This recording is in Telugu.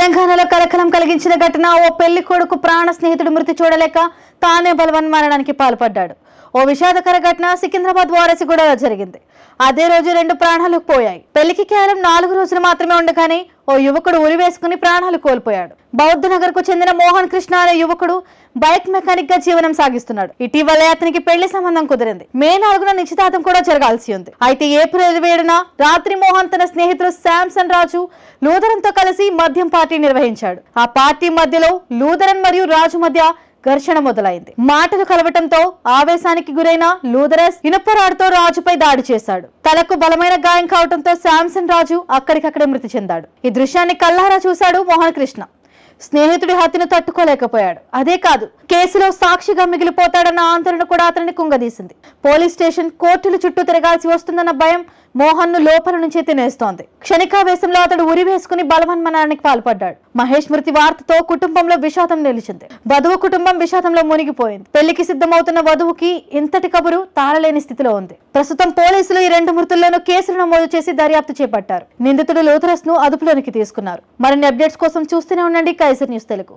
తెలంగాణలో కలకలం కలిగించిన ఘటన ఓ పెళ్లి కొడుకు ప్రాణ స్నేహితుడు మృతి చూడలేక తానే బలవన్మరణానికి పాల్పడ్డాడు. ఓ విషాదకర ఘటన సికింద్రాబాద్ వారసిగూడలో జరిగింది. అదే రోజు 2 ప్రాణాలు పోయాయి. పెళ్లికి కేవలం 4 రోజులు మాత్రమే ఉండగానే ఓ యువకుడు ఉరివేసుకుని ప్రాణాలు కోల్పోయాడు. బౌద్ధ నగర్ కు చెందిన మోహన్ కృష్ణ అనే యువకుడు బైక్ మెకానిక్ గా జీవనం సాగిస్తున్నాడు. ఇటీవలే అతనికి పెళ్లి సంబంధం కుదిరింది. మే 4న నిశ్చితార్థం కూడా జరగాల్సి ఉంది. అయితే ఏప్రిల్ 27న రాత్రి మోహన్ తన స్నేహితుడు శాంసన్ రాజు లూథరన్ తో కలిసి మద్యం పార్టీ నిర్వహించాడు. ఆ పార్టీ మధ్యలో లూథరన్ మరియు రాజు మధ్య ఘర్షణ మొదలైంది. మాటలు కలవటంతో ఆవేశానికి గురైన లూథరస్ ఇనుపరాడుతో రాజుపై దాడి చేశాడు. తలకు బలమైన గాయం కావడంతో శాంసన్ రాజు అక్కడికక్కడే మృతి చెందాడు. ఈ దృశ్యాన్ని కల్లారా చూశాడు మోహన్ కృష్ణ. స్నేహితుడి హత్యను తట్టుకోలేకపోయాడు. అదే కాదు, కేసులో సాక్షిగా మిగిలిపోతాడన్న ఆందోళన కూడా అతన్ని కుంగదీసింది. పోలీస్ స్టేషన్, కోర్టుల చుట్టూ తిరగాల్సి వస్తుందన్న భయం మోహన్ ను లోపల నుంచి తినేస్తోంది. క్షణికావేశంలో అతడు ఉరివేసుకుని బలవన్మరణానికి పాల్పడ్డాడు. మహేష్ మృతి వార్తతో కుటుంబంలో విషాదం నిలిచింది. వధువు కుటుంబం విషాదంలో మునిగిపోయింది. పెళ్లికి సిద్ధమవుతున్న వధువుకి ఇంతటి కబురు తాళలేని స్థితిలో ఉంది. ప్రస్తుతం పోలీసులు ఈ 2 మృతుల్లోనూ కేసులు నమోదు చేసి దర్యాప్తు చేపట్టారు. నిందితుడు లూథరస్ ను అదుపులోనికి తీసుకున్నారు. మరిన్ని అప్డేట్స్ కోసం చూస్తూనే ఉండండి కైసర్ న్యూస్ తెలుగు.